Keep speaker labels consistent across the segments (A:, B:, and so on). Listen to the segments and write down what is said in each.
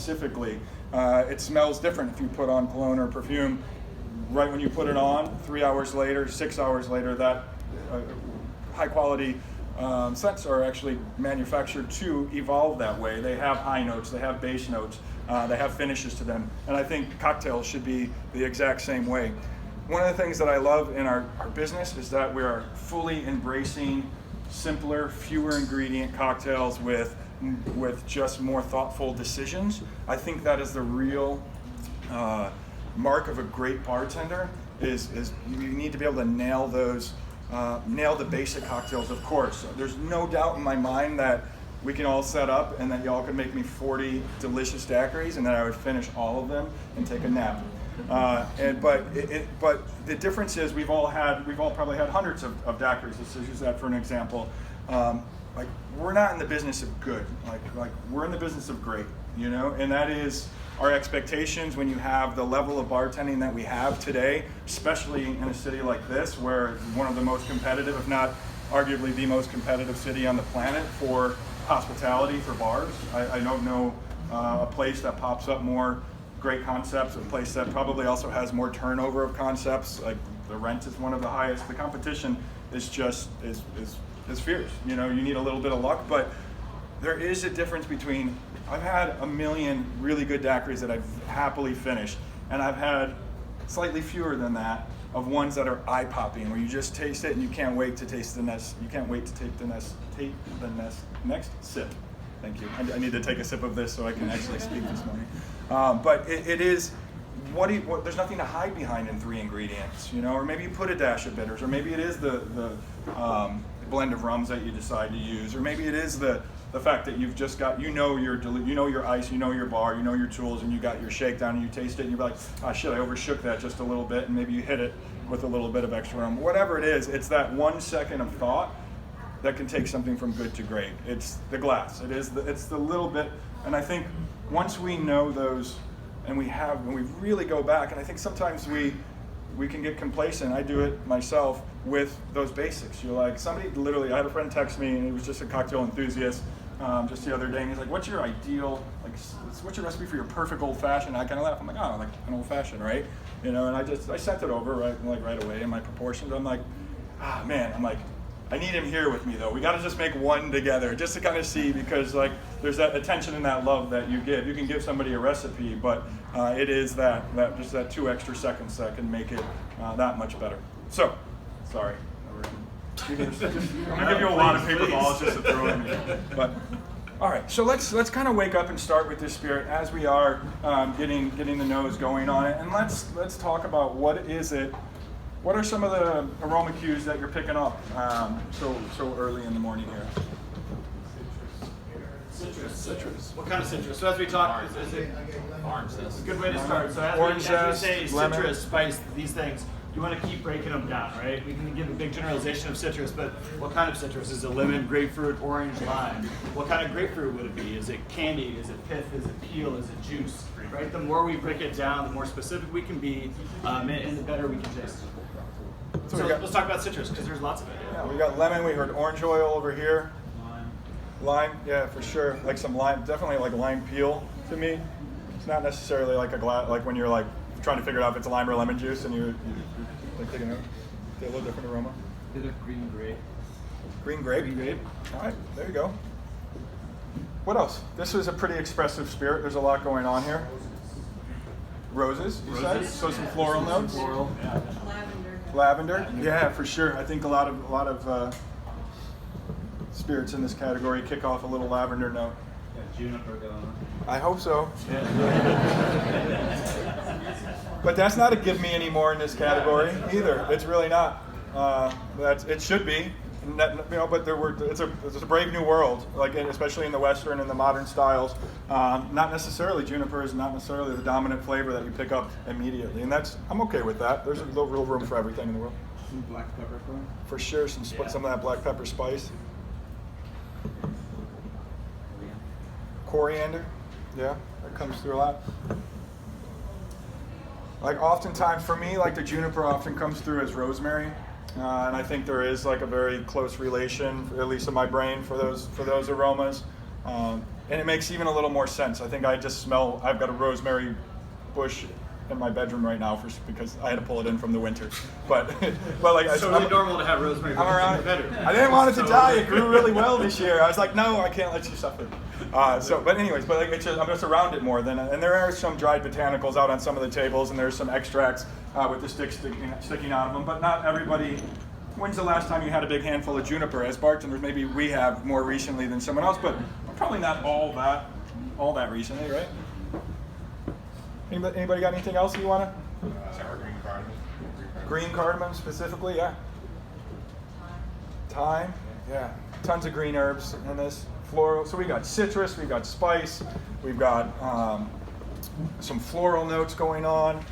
A: specifically. It smells different if you put on cologne or perfume. Right when you put it on, 3 hours later, 6 hours later, that high quality scents are actually manufactured to evolve that way. They have high notes, they have base notes, they have finishes to them. And I think cocktails should be the exact same way. One of the things that I love in our business is that we are fully embracing simpler, fewer ingredient cocktails with just more thoughtful decisions. I think that is the real mark of a great bartender is you need to be able to nail those, nail the basic cocktails, of course. There's no doubt in my mind that we can all set up and that y'all could make me 40 delicious daiquiris and then I would finish all of them and take a nap. But the difference is we've all probably had hundreds of daiquiris. Let's just use that for an example. Like we're not in the business of good. Like we're in the business of great, you know, and that is our expectations when you have the level of bartending that we have today, especially in a city like this, where one of the most competitive, if not arguably the most competitive city on the planet for hospitality, for bars. I don't know a place that pops up more great concepts, a place that probably also has more turnover of concepts. Like the rent is one of the highest. The competition is just is fierce. You know, you need a little bit of luck, but there is a difference between, I've had a million really good daiquiris that I've happily finished, and I've had slightly fewer than that of ones that are eye-popping, where you just taste it and you can't wait to taste the next. You can't wait to take the next sip. Thank you. I need to take a sip of this so I can actually speak this morning. But it is there's nothing to hide behind in 3 ingredients, you know, or maybe you put a dash of bitters, or maybe it is the blend of rums that you decide to use, or maybe it is the fact that you've just got, you know your ice, you know your bar, you know your tools, and you got your shakedown and you taste it and you're like, ah, shit, I overshook that just a little bit, and maybe you hit it with a little bit of extra rum. Whatever it is, it's that 1 second of thought that can take something from good to great. It's the glass. It's the little bit, and I think once we know those, and we really go back, and I think sometimes we can get complacent. I do it myself with those basics. You're like, somebody literally, I had a friend text me, and he was just a cocktail enthusiast just the other day, and he's like, what's your ideal, like, what's your recipe for your perfect old fashioned? I kind of laugh. I'm like, oh, like an old fashioned, right? You know, and I sent it over right away in my proportions. I'm like, man, I'm like, I need him here with me though. We got to just make one together, just to kind of see, because like there's that attention and that love that you give. You can give somebody a recipe, but it is that just that 2 extra seconds that can make it that much better. So, sorry. I'm gonna give you a lot of paper balls just to throw at me. But all right, so let's kind of wake up and start with this spirit as we are getting the nose going on it, and let's talk about what is it. What are some of the aroma cues that you're picking up so early in the morning here?
B: Citrus. What kind of citrus? So as we talk, is it orange zest? Good way to start. So as we say citrus, spice, these things, you want to keep breaking them down, right? We can give a big generalization of citrus, but what kind of citrus? Is it lemon, grapefruit, orange, lime? What kind of grapefruit would it be? Is it candy? Is it pith? Is it peel? Is it juice? Right? The more we break it down, the more specific we can be, and the better we can taste. So let's talk about citrus, because there's lots of it.
A: Yeah, we got lemon, we heard orange oil over here. Lime, yeah, for sure. Like some lime, definitely like lime peel to me. It's not necessarily like a glass, like when you're like trying to figure out if it's lime or lemon juice and you're like taking it. Get a little different aroma.
B: Bit of green grape.
A: Green grape?
B: Green grape.
A: All right, there you go. What else? This was a pretty expressive spirit. There's a lot going on here. Roses, you said? So some floral notes?
B: Floral, yeah.
A: Lavender, yeah, for sure. I think a lot of spirits in this category kick off a little lavender note.
B: Yeah, juniper going on.
A: I hope so.
B: Yeah.
A: But that's not a give me anymore in this category either. It's really not. It should be. You know, but it's a brave new world, like especially in the Western and the modern styles. Not necessarily, juniper is not necessarily the dominant flavor that you pick up immediately, and I'm okay with that. There's a real room for everything in the world.
B: Some black pepper for it?
A: For sure, some of that black pepper spice. Coriander, yeah, that comes through a lot. Like oftentimes for me, like the juniper often comes through as rosemary. And I think there is like a very close relation, at least in my brain, for those aromas. And it makes even a little more sense. I think I've got a rosemary bush in my bedroom right now because I had to pull it in from the winter. But like,
B: it's totally normal to have rosemary bushes in your bedroom.
A: I didn't want it to die. It grew really well this year. I was like, no, I can't let you suffer. But anyways, like I'm just around it more than, and there are some dried botanicals out on some of the tables, and there's some extracts with the sticks sticking out of them. But not everybody. When's the last time you had a big handful of juniper? As bartenders, maybe we have more recently than someone else, but probably not all that recently, right? Anybody got anything else you want to?
C: Sour green cardamom.
A: Green cardamom specifically, yeah. Thyme, yeah. Tons of green herbs in this. Floral. So we got citrus, we've got spice, we've got some floral notes going on.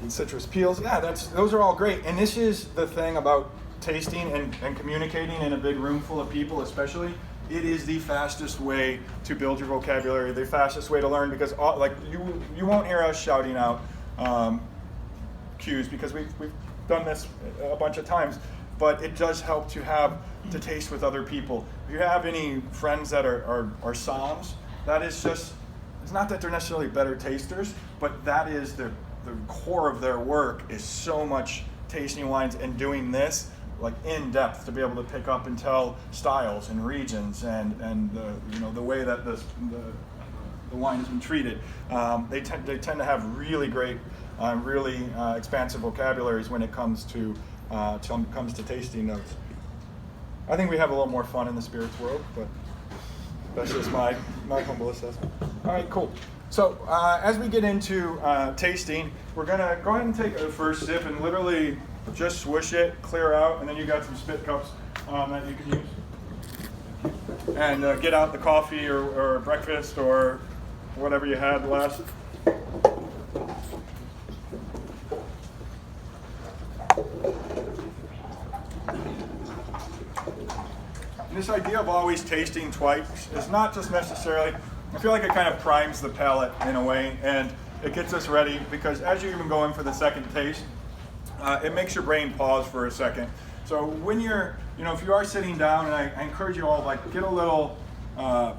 A: Citrus peels, yeah. Those are all great. And this is the thing about tasting and communicating in a big room full of people, especially. It is the fastest way to build your vocabulary, the fastest way to learn, because you won't hear us shouting out cues because we've done this a bunch of times, but it does help to taste with other people. If you have any friends that are somms, that is just, it's not that they're necessarily better tasters, but that is the core of their work is so much tasting wines and doing this like in depth to be able to pick up and tell styles and regions and the way that the wine has been treated. They tend to have really great, really expansive vocabularies when it comes to tasting notes. I think we have a little more fun in the spirits world, but that's just my humble assessment. All right, cool. So as we get into tasting, we're gonna go ahead and take a first sip and literally just swoosh it, clear out, and then you got some spit cups that you can use. And get out the coffee or breakfast or whatever you had last. And this idea of always tasting twice is not just necessarily, I feel like it kind of primes the palate in a way, and it gets us ready because as you're even going for the second taste, it makes your brain pause for a second. So when you're, if you are sitting down, and I encourage you all, like, get a little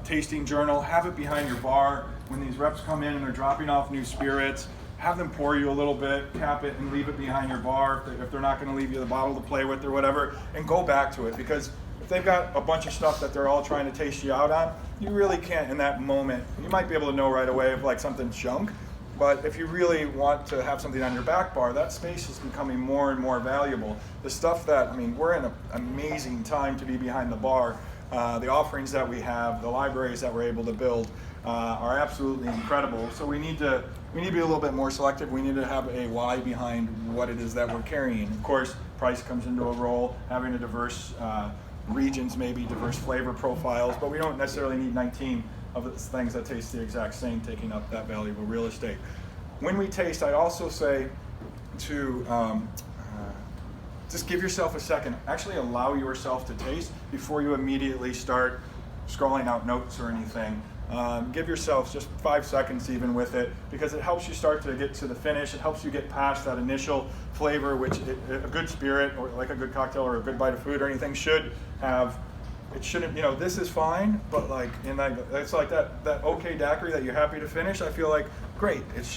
A: tasting journal, have it behind your bar. When these reps come in and they're dropping off new spirits, have them pour you a little bit, cap it, and leave it behind your bar if they're not going to leave you the bottle to play with or whatever, and go back to it. Because if they've got a bunch of stuff that they're all trying to taste you out on, you really can't in that moment. You might be able to know right away if like something's junk, but if you really want to have something on your back bar, that space is becoming more and more valuable. The stuff that, we're in an amazing time to be behind the bar. The offerings that we have, the libraries that we're able to build are absolutely incredible. So we need to be a little bit more selective. We need to have a why behind what it is that we're carrying. Of course, price comes into a role, having a diverse regions, maybe diverse flavor profiles, but we don't necessarily need 19 of the things that taste the exact same, taking up that valuable real estate. When we taste, I also say to just give yourself a second. Actually allow yourself to taste before you immediately start scrolling out notes or anything. Give yourself just 5 seconds even with it, because it helps you start to get to the finish. It helps you get past that initial flavor, which a good spirit or like a good cocktail or a good bite of food or anything should have. It shouldn't, this is fine, but like it's like that okay daiquiri that you're happy to finish. I feel like great. It's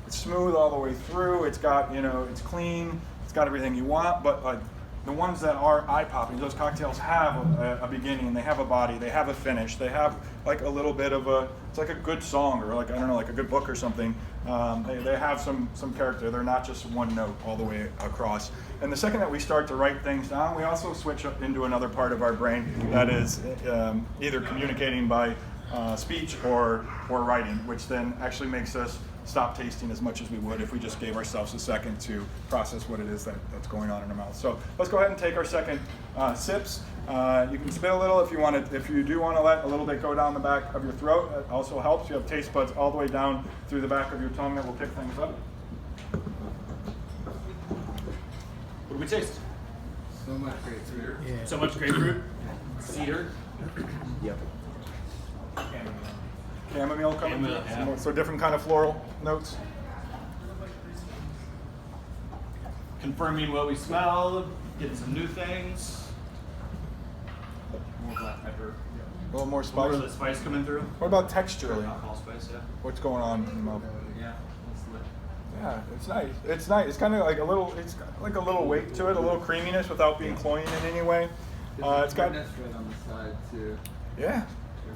A: smooth all the way through. It's got, it's clean. It's got everything you want, but like the ones that are eye-popping, those cocktails have a beginning, they have a body, they have a finish, they have like a little bit of it's like a good song or like, I don't know, like a good book or something. They have some character. They're not just one note all the way across. And the second that we start to write things down, we also switch up into another part of our brain that is either communicating by speech or writing, which then actually makes us stop tasting as much as we would if we just gave ourselves a second to process what it is that's going on in our mouth. So let's go ahead and take our second sips. You can spit a little if you do want to let a little bit go down the back of your throat. It also helps. You have taste buds all the way down through the back of your tongue that will pick things up.
B: What do we taste?
C: So much grapefruit.
B: Yeah. So much grapefruit. Cedar.
A: Yep. Chamomile coming through.
B: Yeah.
A: So different kind of floral notes.
B: Confirming what we smell, getting some new things. More black pepper.
A: A little more
B: More
A: spice.
B: of the spice coming through.
A: What about texturally?
B: Alcohol spice, yeah.
A: What's going on in the mouth?
B: Yeah, that's lit.
A: Yeah, it's nice. It's nice. It's kind of like a little. It's got like a little weight to it, a little creaminess without being cloying in any way. It's got.
C: That's right on the side too.
A: Yeah,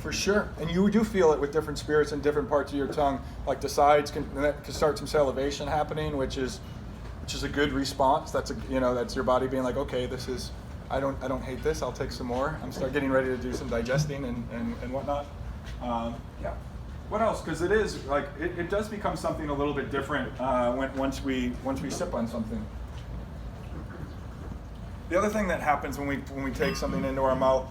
A: for sure. And you do feel it with different spirits in different parts of your tongue. Like the sides can start some salivation happening, which is a good response. That's that's your body being like, okay, this is. I don't hate this. I'll take some more. I'm start getting ready to do some digesting and whatnot. Yeah. What else? Because it is like it does become something a little bit different once we sip on something. The other thing that happens when we take something into our mouth,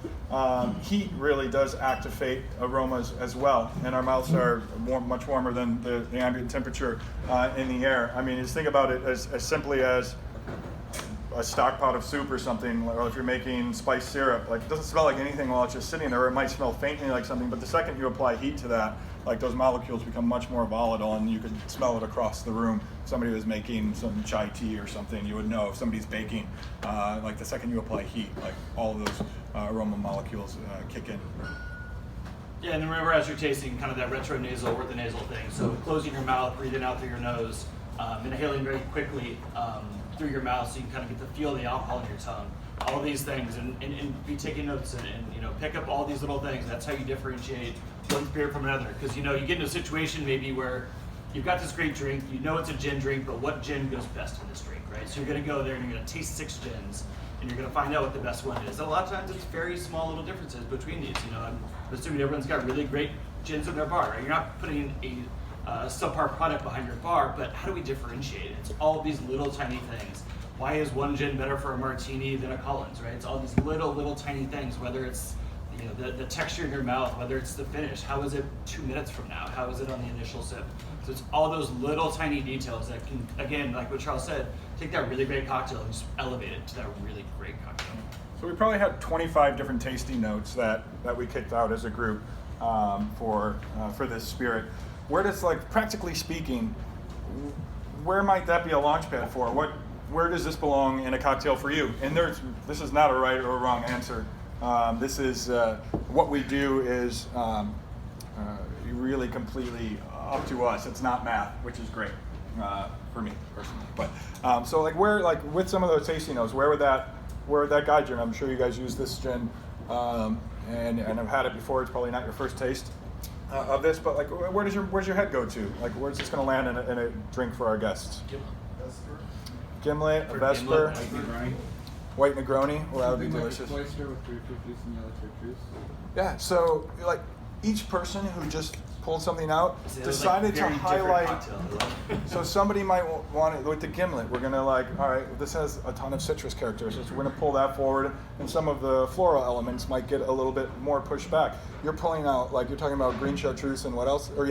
A: heat really does activate aromas as well, and our mouths are much warmer than the ambient temperature in the air. I mean, just think about it as simply as a stock pot of soup or something, or if you're making spiced syrup, like it doesn't smell like anything while it's just sitting there. It might smell faintly like something, but the second you apply heat to that, like those molecules become much more volatile, and you could smell it across the room. Somebody was making some chai tea or something, you would know if somebody's baking. Like the second you apply heat, like all of those aroma molecules kick in.
B: Yeah, and remember as you're tasting, kind of that retronasal, ortho-nasal thing. So closing your mouth, breathing out through your nose, inhaling very quickly through your mouth, so you can kind of get the feel of the alcohol in your tongue. All these things, and be taking notes and pick up all these little things. That's how you differentiate one spirit from another. Because you get into a situation maybe where you've got this great drink, you know it's a gin drink, but what gin goes best in this drink, right? So you're going to go there and you're going to taste 6 gins, and you're going to find out what the best one is. And a lot of times it's very small little differences between these. I'm assuming everyone's got really great gins in their bar, right? You're not putting a subpar product behind your bar, but how do we differentiate it? It's all these little tiny things. Why is one gin better for a martini than a Collins, right? It's all these little tiny things, whether it's the texture in your mouth, whether it's the finish, how is it 2 minutes from now? How is it on the initial sip? So it's all those little tiny details that can, again, like what Charles said, take that really great cocktail and just elevate it to that really great cocktail.
A: So we probably had 25 different tasting notes that we kicked out as a group for this spirit. Where does, like, practically speaking, where might that be a launch pad for? Where does this belong in a cocktail for you? And this is not a right or a wrong answer. This is what we do is really completely up to us. It's not math, which is great for me personally. But so like with some of those tasting notes, where would that guide you? And I'm sure you guys use this gin and I've had it before. It's probably not your first taste of this, but like where's your head go to? Like where's this going to land in a drink for our guests? Gimlet, a Vesper, white Negroni. Well, that would be delicious.
C: Oyster with 350s and yellow chartreuse.
A: Yeah, so like each person who just pulled something out decided to highlight. So somebody might want it with the gimlet. We're gonna all right, this has a ton of citrus characteristics. We're gonna pull that forward, and some of the floral elements might get a little bit more pushed back. You're pulling out, like you're talking about green chartreuse and what else? Or